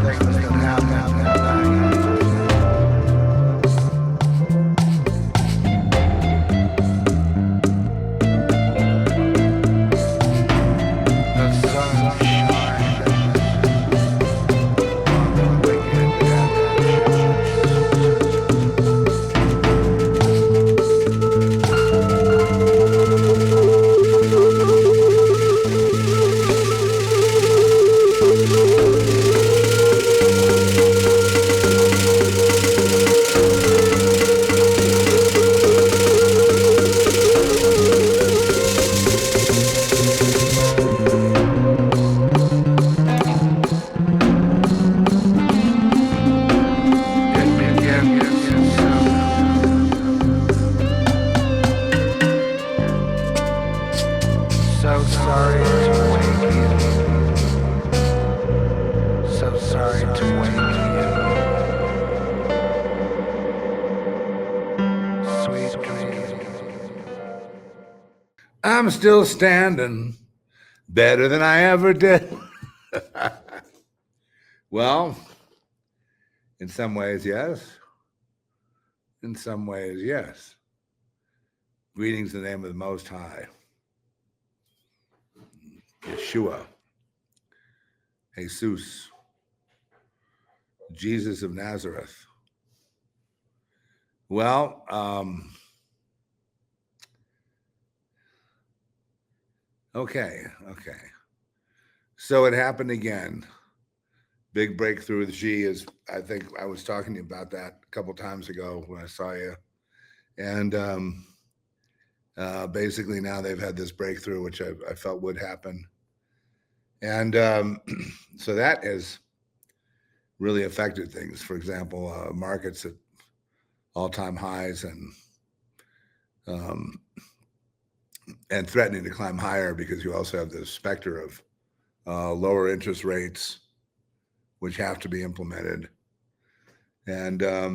things that happen at night. The sun shines on the wicked and the it begins soon. So sorry to wake you. So sorry to wake you. Sweet dreams. I'm still standing better than I ever did. Well, in some ways, yes. In some ways, yes. Greetings in the name of the Most High. Yeshua, Jesus, Jesus of Nazareth. Well, okay. So it happened again. Big breakthrough with Xi is, I think I was talking to you about that a couple times ago when I saw you. And basically now they've had this breakthrough, which I felt would happen. And so that has really affected things. For example, markets at all-time highs and threatening to climb higher because you also have the specter of lower interest rates, which have to be implemented. And I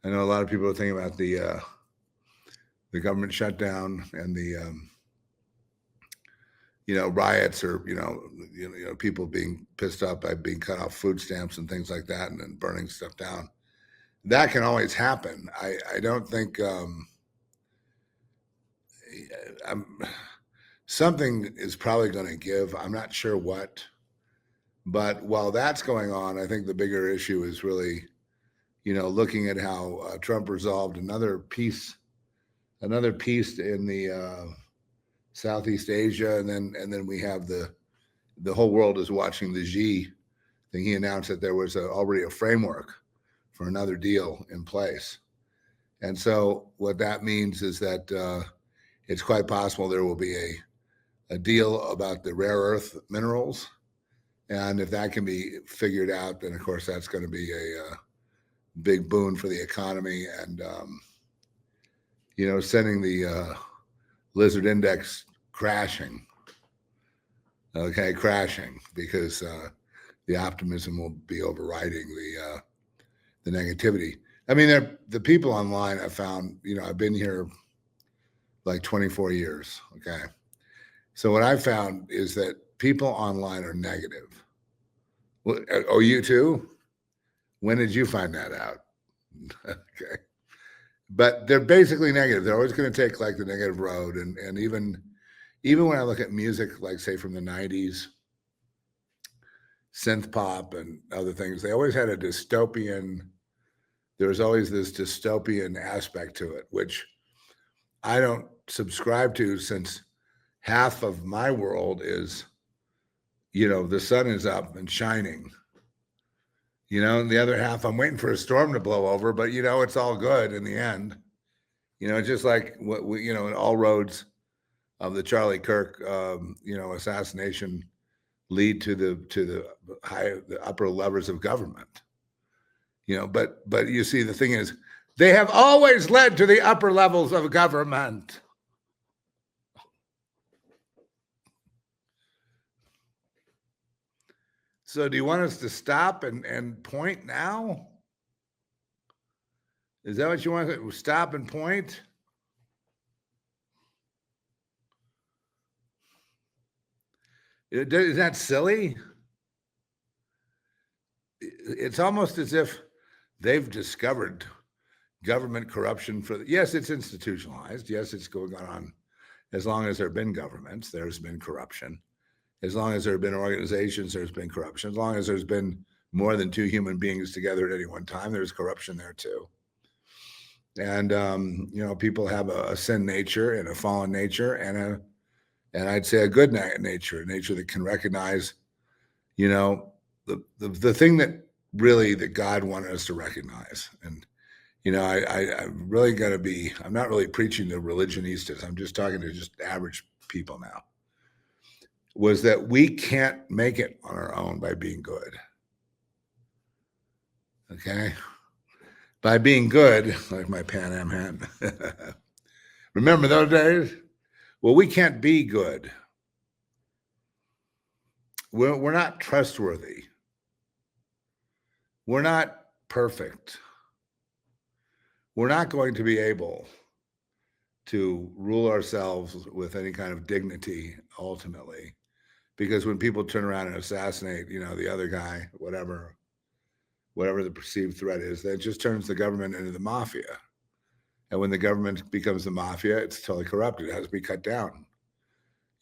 know a lot of people are thinking about the government shutdown and the riots, or people being pissed off by being cut off food stamps and things like that, and then burning stuff down. That can always happen. I don't think something is probably going to give. I'm not sure what, but while that's going on, I think the bigger issue is really, looking at how Trump resolved another piece in the Southeast Asia, and then we have the whole world is watching the Xi thing. He announced that there was already a framework for another deal in place, and so what that means is that it's quite possible there will be a deal about the rare earth minerals, and if that can be figured out, then of course that's going to be a big boon for the economy, and sending the lizard index crashing. Okay, crashing, because the optimism will be overriding the negativity. I mean, the people online I found, I've been here like 24 years. Okay, so what I found is that people online are negative. Well, oh, you too? When did you find that out? Okay. But they're basically negative. They're always going to take like the negative road. And even when I look at music, like say from the 90s, synth pop and other things, they always had there was always this dystopian aspect to it, which I don't subscribe to, since half of my world is, the sun is up and shining. And the other half, I'm waiting for a storm to blow over, but it's all good in the end. Just like what we, in all roads of the Charlie Kirk, assassination lead to the upper levers of government. But you see, the thing is, they have always led to the upper levels of government. So do you want us to stop and point now? Is that what you want to stop and point? Is that silly? it's almost as if they've discovered government corruption yes, it's institutionalized. Yes, it's going on. As long as there have been governments, there's been corruption. As long as there have been organizations, there's been corruption. As long as there's been more than two human beings together at any one time, there's corruption there too. And people have a sin nature and a fallen nature and I'd say a good nature, a nature that can recognize, the thing that really that God wanted us to recognize. And I'm really going to be, I'm not really preaching to religionistas. I'm just talking to just average people now, was that we can't make it on our own by being good. Okay. By being good, like my Pan Am hat. Remember those days? Well, we can't be good. We're not trustworthy. We're not perfect. We're not going to be able to rule ourselves with any kind of dignity ultimately, because when people turn around and assassinate, the other guy, whatever the perceived threat is, that just turns the government into the mafia. And when the government becomes the mafia, it's totally corrupted. It has to be cut down,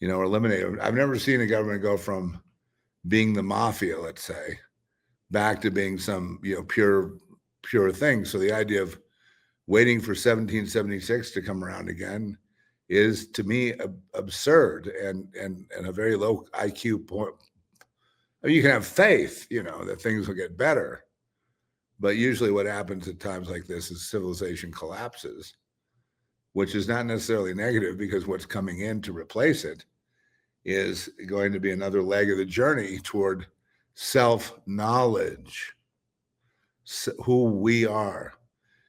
or eliminated. I've never seen a government go from being the mafia, let's say, back to being some, pure thing. So the idea of waiting for 1776 to come around again is, to me, absurd and a very low IQ point. I mean, you can have faith, that things will get better. But usually what happens at times like this is civilization collapses, which is not necessarily negative, because what's coming in to replace it is going to be another leg of the journey toward self-knowledge, who we are.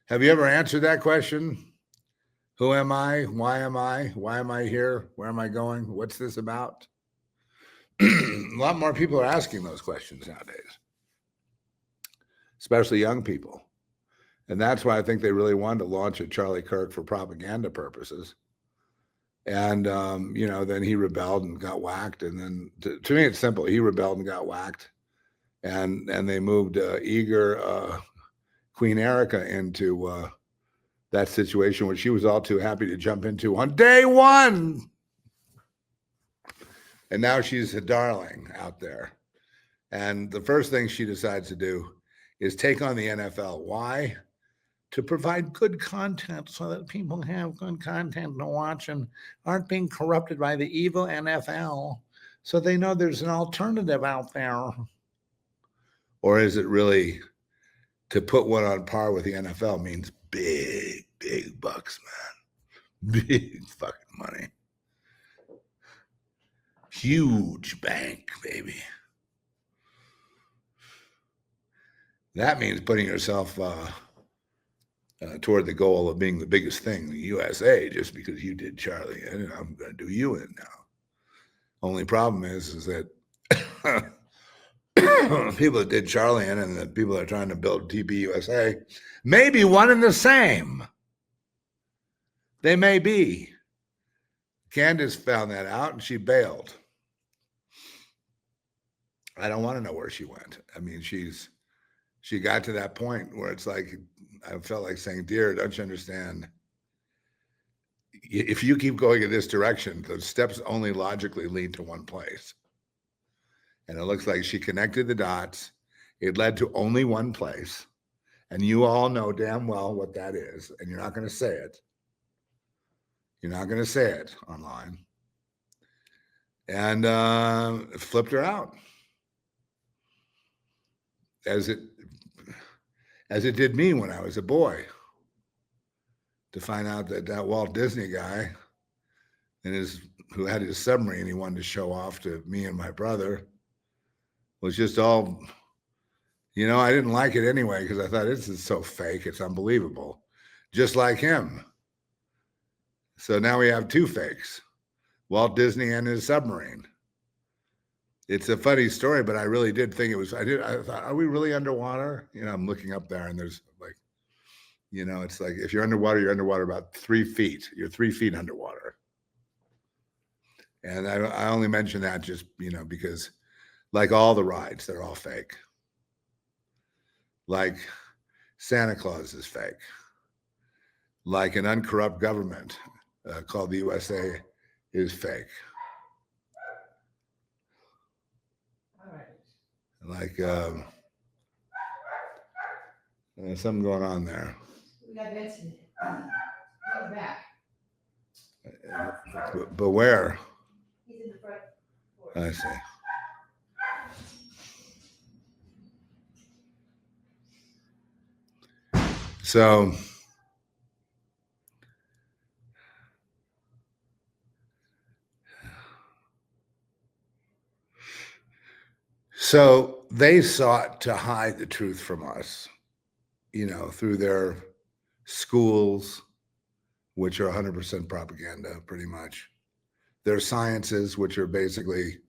Have you ever answered that question? Who am I? Why am I? Why am I here? Where am I going? What's this about? A lot more people are asking those questions nowadays, especially young people. And that's why I think they really wanted to launch a Charlie Kirk for propaganda purposes. And, then he rebelled and got whacked. And then to me, it's simple. He rebelled and got whacked. And they moved eager Queen Erica into that situation, which she was all too happy to jump into on day one. And now she's a darling out there. And the first thing she decides to do is take on the NFL. Why? To provide good content so that people have good content to watch and aren't being corrupted by the evil NFL, so they know there's an alternative out there. Or is it really to put one on par with the NFL means big, big bucks, man. Big fucking money. Huge bank, baby. That means putting yourself toward the goal of being the biggest thing in the USA just because you did Charlie. And I'm going to do you in now. Only problem is that people that did Charlie in and the people that are trying to build TPUSA may be one and the same. They may be. Candace found that out and she bailed. I don't want to know where she went. I mean, she got to that point where it's like, I felt like saying, dear, don't you understand? If you keep going in this direction, the steps only logically lead to one place. And it looks like she connected the dots. It led to only one place. And you all know damn well what that is. And you're not going to say it. You're not going to say it online. And it flipped her out. As it did me when I was a boy, to find out that Walt Disney guy who had his submarine he wanted to show off to me and my brother was just all, I didn't like it anyway, because I thought this is so fake, it's unbelievable, just like him. So now we have two fakes, Walt Disney and his submarine. It's a funny story, but I really did think I thought, are we really underwater? I'm looking up there and there's like, it's like, if you're underwater about 3 feet. You're 3 feet underwater. And I only mention that just, because like all the rides, they're all fake. like Santa Claus is fake, like an uncorrupt government called the USA is fake. All right. Like there's something going on there. We got Benson. He's back. But where? He's in the front porch. I see. So they sought to hide the truth from us, through their schools, which are 100% propaganda, pretty much. Their sciences, which are basically,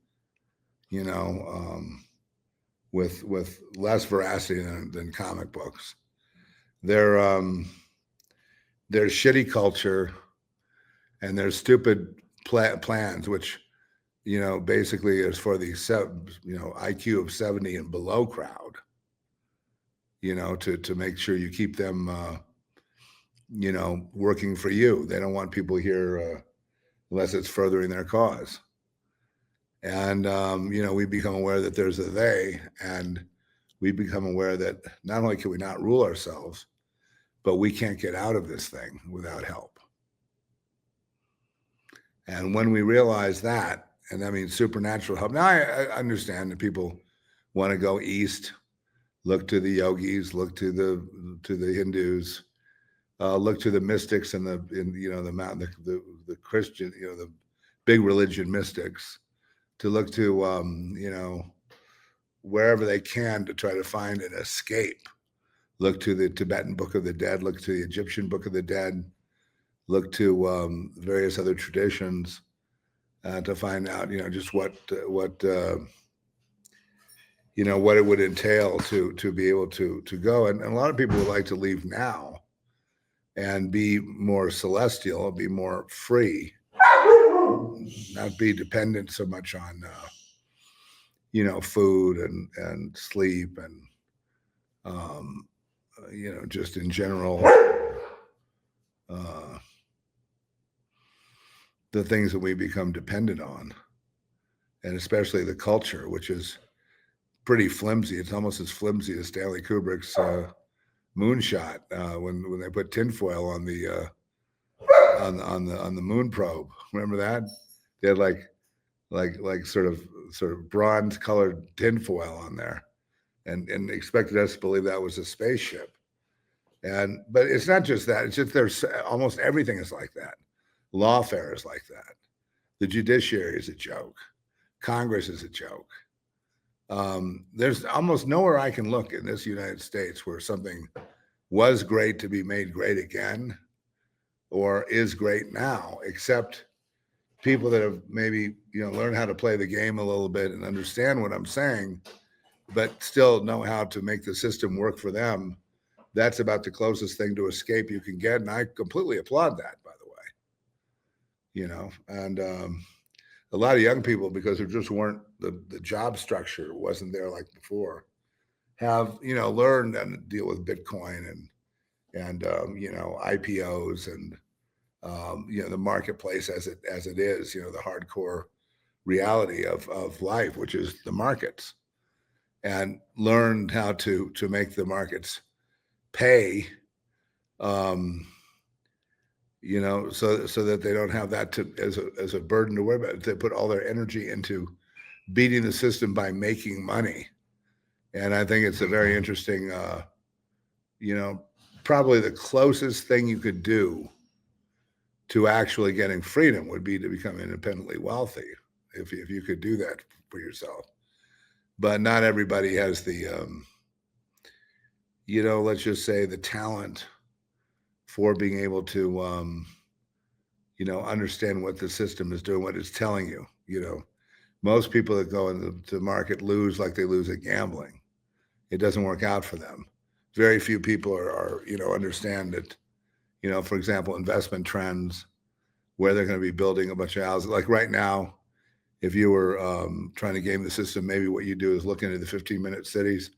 with less veracity than comic books. Their shitty culture and their stupid plans, which basically is for the IQ of 70 and below crowd. To make sure you keep them, working for you. They don't want people here unless it's furthering their cause. And, we become aware that there's a they, and we become aware that not only can we not rule ourselves, but we can't get out of this thing without help. And when we realize that, and I mean supernatural help. Now I understand that people want to go east, look to the yogis, look to the Hindus, look to the mystics and the Christian, the big religion mystics, to look to wherever they can to try to find an escape. Look to the Tibetan Book of the Dead, look to the Egyptian Book of the Dead, look to various other traditions to find out, just what it would entail to be able to go. And a lot of people would like to leave now and be more celestial, be more free, not be dependent so much on, food and sleep and, just in general, the things that we become dependent on, and especially the culture, which is pretty flimsy. It's almost as flimsy as Stanley Kubrick's moonshot when they put tinfoil on the on the moon probe. Remember that? They had like sort of bronze colored tinfoil on there, and expected us to believe that was a spaceship. But it's not just that. It's just there's almost everything is like that. Lawfare is like that. The judiciary is a joke. Congress is a joke. There's almost nowhere I can look in this United States where something was great to be made great again or is great now, except people that have maybe learned how to play the game a little bit and understand what I'm saying, but still know how to make the system work for them. That's about the closest thing to escape you can get, and I completely applaud that, by the way. And a lot of young people, because there just weren't the job structure wasn't there like before, have learned and deal with Bitcoin and IPOs and the marketplace as it is, the hardcore reality of life, which is the markets, and learned how to make the markets pay, so that they don't have that as a burden to worry about. They put all their energy into beating the system by making money. And I think it's a very interesting, probably the closest thing you could do to actually getting freedom would be to become independently wealthy, if you could do that for yourself. But not everybody has the, let's just say, the talent for being able to, understand what the system is doing, what it's telling you. Most people that go into the market lose like they lose at gambling. It doesn't work out for them. Very few people are understand that, for example, investment trends, where they're going to be building a bunch of houses. Like right now, if you were trying to game the system, maybe what you do is look into the 15-minute cities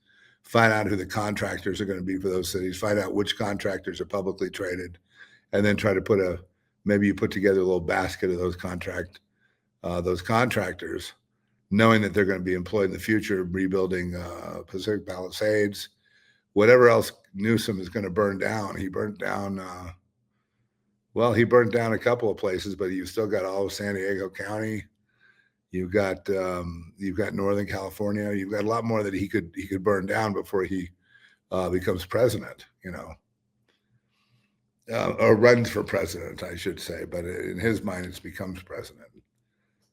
find out who the contractors are going to be for those cities, find out which contractors are publicly traded, and then try to maybe you put together a little basket of those contractors, knowing that they're going to be employed in the future, rebuilding Pacific Palisades, whatever else Newsom is going to burn down. He burnt down, he burnt down a couple of places, but you've still got all of San Diego County. You've got Northern California. You've got a lot more that he could burn down before he becomes president, or runs for president, I should say. But in his mind, it becomes president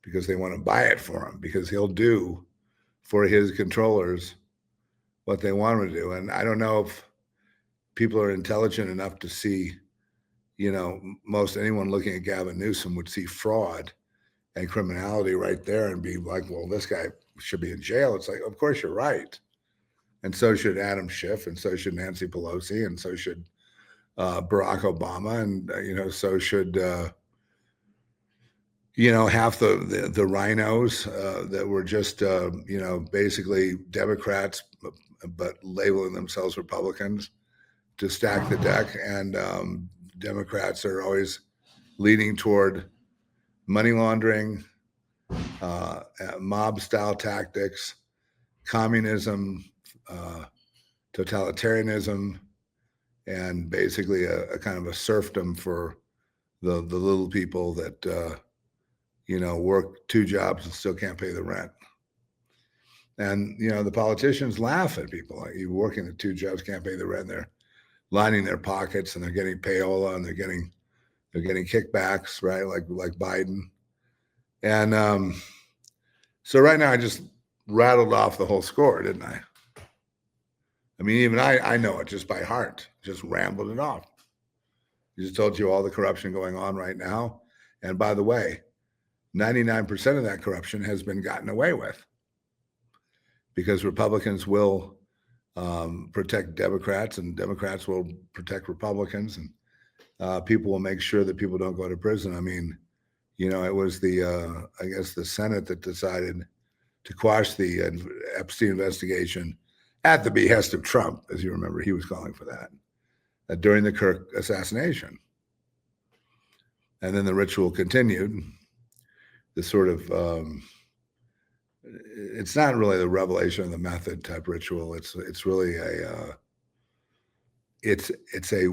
because they want to buy it for him, because he'll do for his controllers what they want him to do. And I don't know if people are intelligent enough to see, most anyone looking at Gavin Newsom would see fraud and criminality right there and be like, well, this guy should be in jail. It's like, of course you're right. And so should Adam Schiff, and so should Nancy Pelosi, and so should Barack Obama, and, so should, half the rhinos that were just, basically Democrats, but labeling themselves Republicans to stack the deck. And Democrats are always leaning toward money laundering, mob style tactics, communism, totalitarianism, and basically a kind of a serfdom for the little people that work 2 jobs and still can't pay the rent. And the politicians laugh at people like, you working the 2 jobs, can't pay the rent. They're lining their pockets, and they're getting payola, and they're getting kickbacks, right? Like Biden. And so right now I just rattled off the whole score, didn't I? I mean, even I know it just by heart, just rambled it off. I just told you all the corruption going on right now. And by the way, 99% of that corruption has been gotten away with because Republicans will protect Democrats, and Democrats will protect Republicans, and people will make sure that people don't go to prison. I mean, it was I guess the Senate that decided to quash the Epstein investigation at the behest of Trump. As you remember, he was calling for that during the Kirk assassination. And then the ritual continued. The sort of, it's not really the revelation of the method type ritual. It's really it's a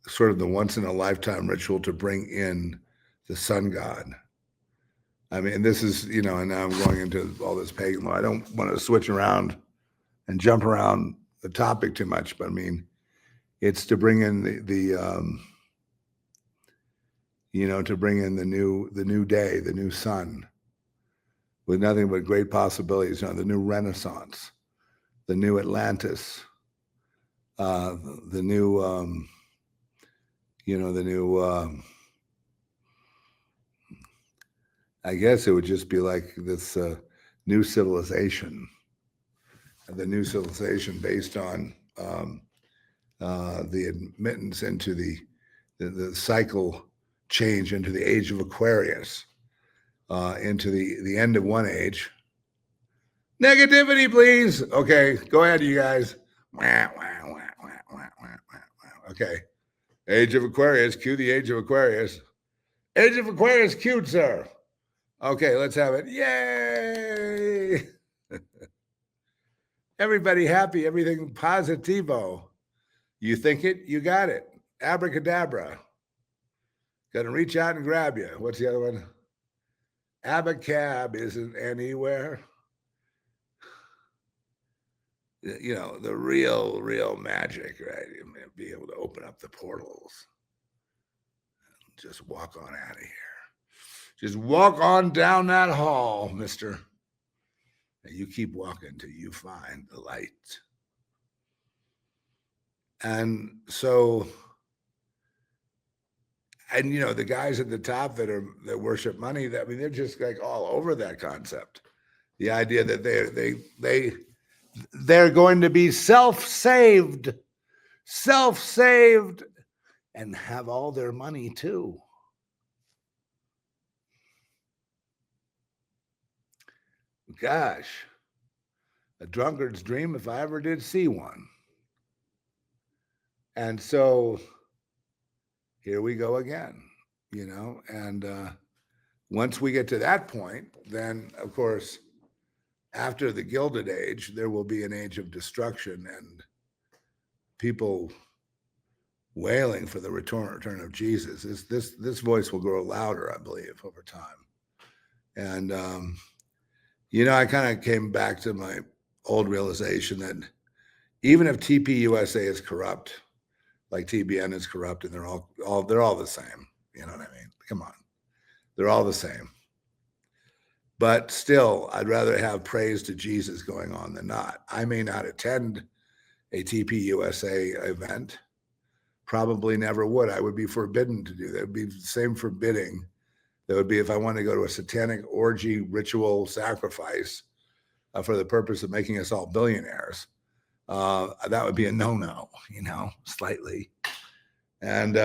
sort of the once in a lifetime ritual to bring in the sun god. I mean, this is, and now I'm going into all this pagan law. I don't want to switch around and jump around the topic too much, but I mean, it's to bring in to bring in the new day, the new sun, with nothing but great possibilities. The new Renaissance, the new Atlantis, the new, I guess it would just be like this new civilization, the new civilization based on the admittance into the cycle change into the age of Aquarius, into the end of one age. Negativity, please. Okay, go ahead, you guys. Okay, age of Aquarius. Cue the age of Aquarius. Age of Aquarius, cute, sir. Okay, let's have it. Yay! Everybody happy, everything positivo. You think it, you got it. Abracadabra. Gonna reach out and grab you. What's the other one? Abacab isn't anywhere. The real magic, right? Be able to open up the portals. Just walk on out of here. Just walk on down that hall, mister. And you keep walking till you find the light. And so, and the guys at the top that worship money, they're just like all over that concept. The idea that they're going to be self-saved, and have all their money too. Gosh, A drunkard's dream, if I ever did see one. And so here we go again, and once we get to that point, then of course, after the Gilded Age, there will be an age of destruction and people wailing for the return of Jesus. This voice will grow louder, I believe, over time. And I kind of came back to my old realization that even if TPUSA is corrupt, like TBN is corrupt, and they're all the same. You know what I mean? Come on, they're all the same. But still, I'd rather have praise to Jesus going on than not. I may not attend a TPUSA event. Probably never would. I would be forbidden to do that. It would be the same forbidding that would be if I wanted to go to a satanic orgy ritual sacrifice for the purpose of making us all billionaires. That would be a no-no, slightly. And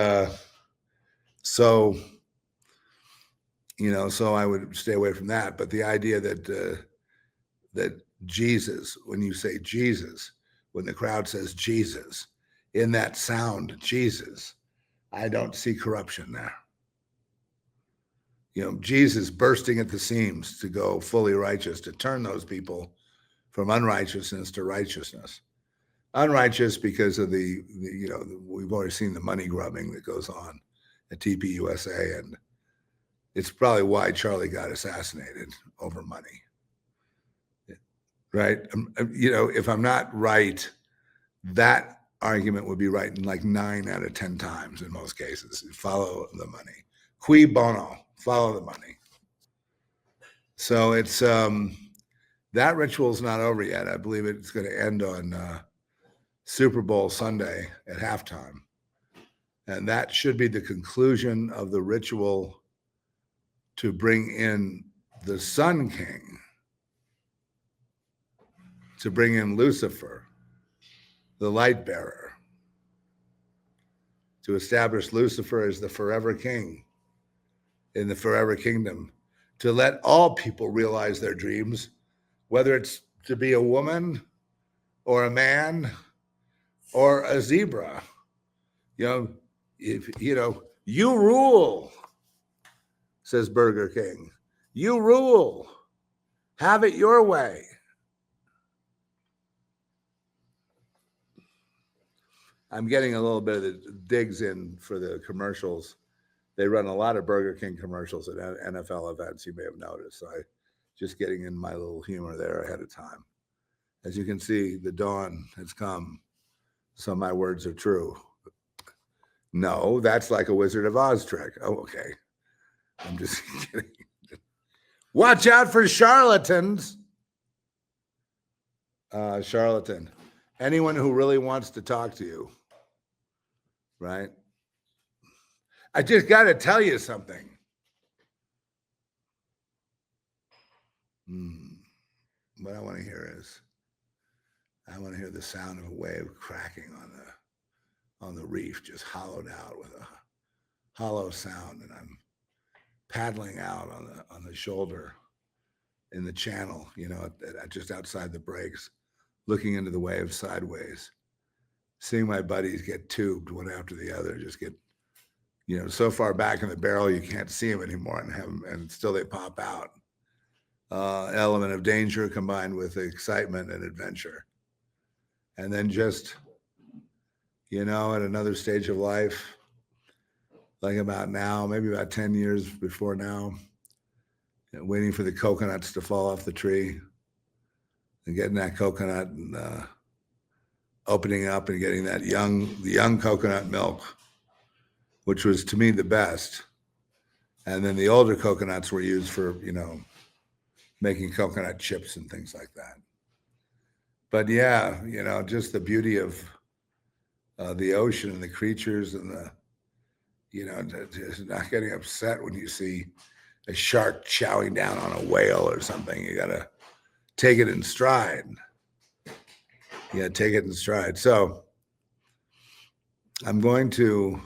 so I would stay away from that. But the idea that Jesus, when you say Jesus, when the crowd says Jesus, in that sound, Jesus, I don't see corruption there. Jesus bursting at the seams to go fully righteous, to turn those people from unrighteousness to righteousness. Unrighteous because of we've already seen the money grubbing that goes on at TPUSA, and it's probably why Charlie got assassinated, over money. Right? If I'm not right, that argument would be right in like 9 out of 10 times in most cases. Follow the money. Cui bono, follow the money. So it's that ritual's not over yet. I believe it's going to end on Super Bowl Sunday at halftime. And that should be the conclusion of the ritual to bring in the Sun King, to bring in Lucifer, the light bearer, to establish Lucifer as the forever king in the forever kingdom, to let all people realize their dreams, whether it's to be a woman or a man or a zebra. You rule, says Burger King. You rule. Have it your way. I'm getting a little bit of the digs in for the commercials. They run a lot of Burger King commercials at NFL events, you may have noticed. So I just getting in my little humor there ahead of time. As you can see, the dawn has come, so my words are true. No, that's like a Wizard of Oz trick. Oh, okay. I'm just kidding. Watch out for charlatans. Charlatan. Anyone who really wants to talk to you, right? I just got to tell you something. What I want to hear is, I want to hear the sound of a wave cracking on the reef, just hollowed out with a hollow sound, and I'm paddling out on the shoulder in the channel, just outside the breaks, looking into the waves sideways, seeing my buddies get tubed one after the other, just get, so far back in the barrel you can't see them anymore, and still they pop out. Element of danger combined with excitement and adventure. And then just, at another stage of life, like about now, maybe about 10 years before now, waiting for the coconuts to fall off the tree and getting that coconut and opening up and getting the young coconut milk, which was to me the best. And then the older coconuts were used for, making coconut chips and things like that. But yeah, just the beauty of the ocean and the creatures and just not getting upset when you see a shark chowing down on a whale or something. You got to take it in stride. Take it in stride. So I'm going to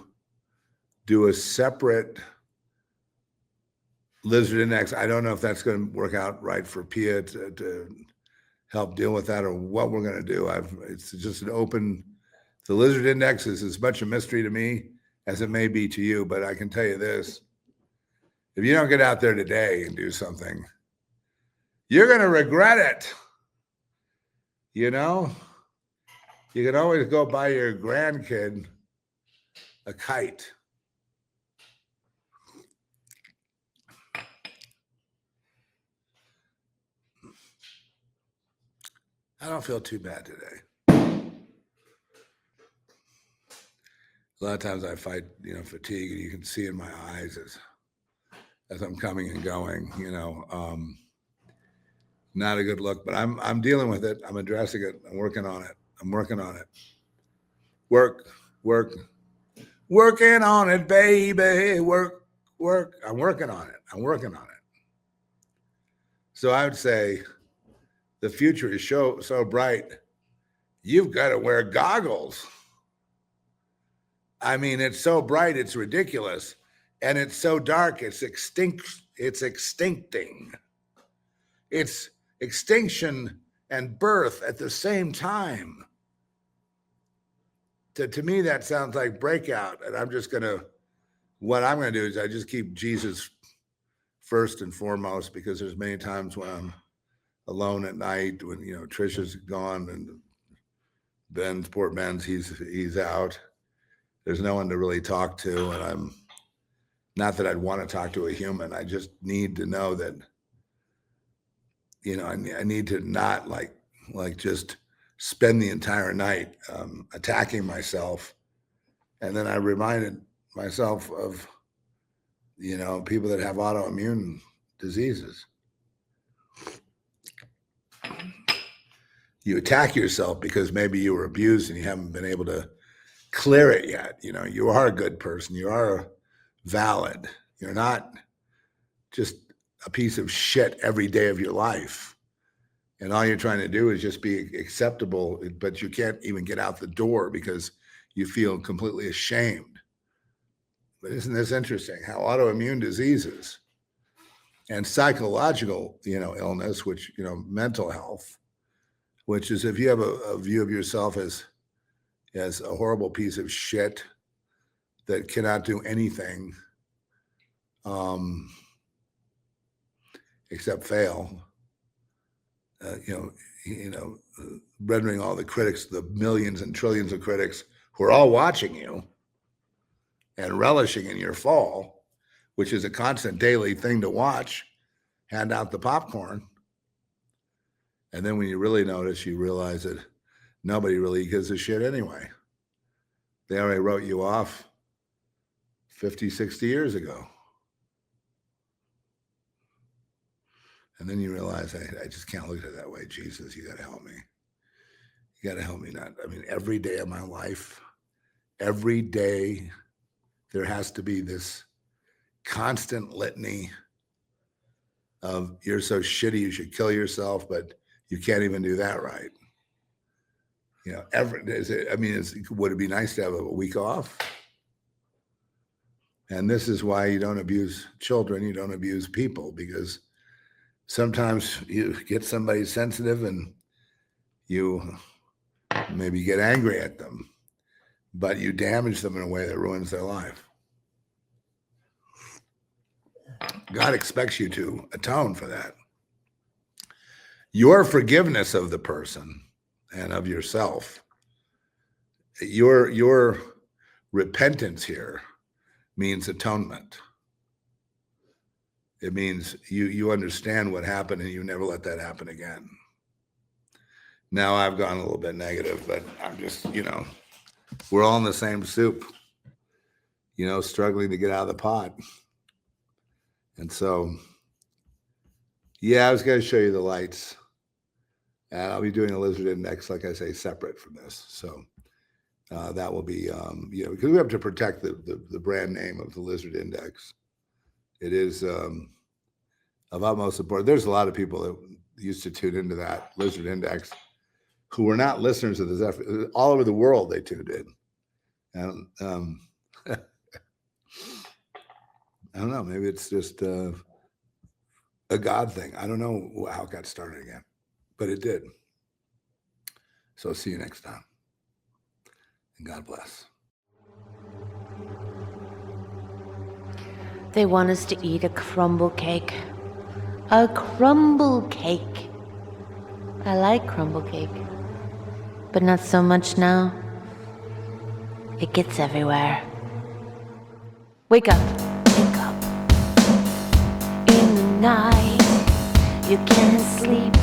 do a separate Lizard Index. I don't know if that's going to work out right for Pia to help deal with that or what we're going to do. It's just an open, the lizard index is as much a mystery to me as it may be to you, but I can tell you this. If you don't get out there today and do something, you're going to regret it. You know, you can always go buy your grandkid a kite. I don't feel too bad today. A lot of times I fight, fatigue, and you can see in my eyes as I'm coming and going, not a good look, but I'm dealing with it. I'm addressing it. I'm working on it. Working on it, baby. Work. I'm working on it. So I would say the future is so bright. You've got to wear goggles. I mean, it's so bright, it's ridiculous. And it's so dark, it's extincting. It's extinction and birth at the same time. To me, that sounds like breakout. And what I'm going to do is I just keep Jesus first and foremost, because there's many times when I'm alone at night, when, Trisha's gone and poor Ben's, he's out. There's no one to really talk to. And I'm not that I'd want to talk to a human. I just need to know that, I need to not like just spend the entire night attacking myself. And then I reminded myself of, people that have autoimmune diseases. You attack yourself because maybe you were abused and you haven't been able to clear it yet. You are a good person. You are valid. You're not just a piece of shit every day of your life. And all you're trying to do is just be acceptable, but you can't even get out the door because you feel completely ashamed. But isn't this interesting how autoimmune diseases and psychological, illness, which, mental health, which is if you have a view of yourself as a horrible piece of shit that cannot do anything except fail, rendering all the critics, the millions and trillions of critics who are all watching you and relishing in your fall, which is a constant daily thing to watch, hand out the popcorn. And then when you really notice, you realize that nobody really gives a shit anyway. They already wrote you off 50, 60 years ago. And then you realize, I just can't look at it that way. Jesus, you got to help me. You got to help me not. I mean, every day of my life, every day, there has to be this constant litany of you're so shitty, you should kill yourself, but you can't even do that right. Would it be nice to have a week off? And this is why you don't abuse children, you don't abuse people, because sometimes you get somebody sensitive and you maybe get angry at them, but you damage them in a way that ruins their life. God expects you to atone for that. Your forgiveness of the person and of yourself, your repentance here means atonement. It means you understand what happened and you never let that happen again. Now I've gone a little bit negative, but I'm just, we're all in the same soup, struggling to get out of the pot. And so, I was going to show you the lights. And I'll be doing a lizard index, like I say, separate from this. So that will be, because we have to protect the brand name of the lizard index. It is of utmost importance. There's a lot of people that used to tune into that lizard index who were not listeners of this. All over the world, they tuned in. And I don't know, maybe it's just a God thing. I don't know how it got started again. but it did. So see you next time. And God bless. They want us to eat a crumble cake. A crumble cake. I like crumble cake, but not so much now. It gets everywhere. Wake up, wake up. In the night, you can't sleep,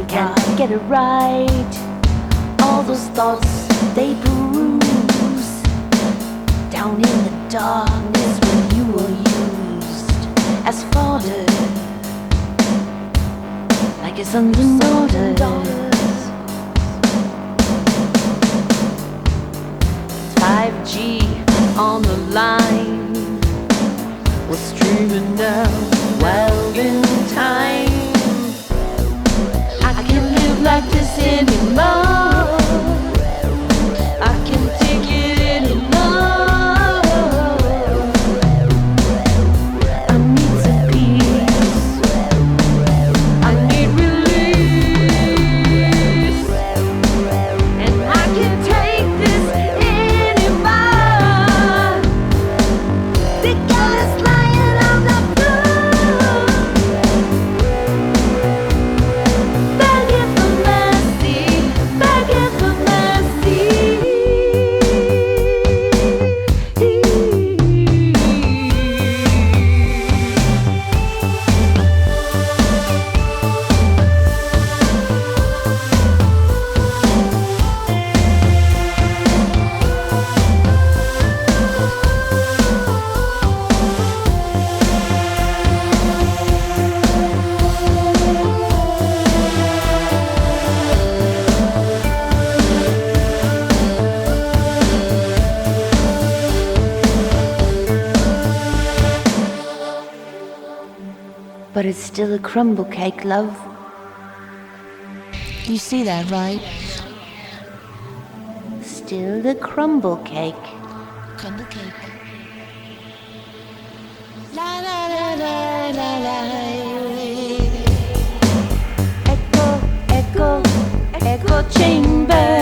can't get it right. All those thoughts, they bruise down in the darkness when you were used as fodder, like your sons and daughters. 5G on the line, we're streaming now, well in time. I can't live like this anymore. I can't take it anymore. I need some peace. I need release. And I can't take this anymore. They got us lying on the floor, begging for mercy, begging for mercy. But it's still a crumble cake, love. You see that, right? Still a crumble cake. Crumble cake. La la la la la la. Echo, echo, echo chamber.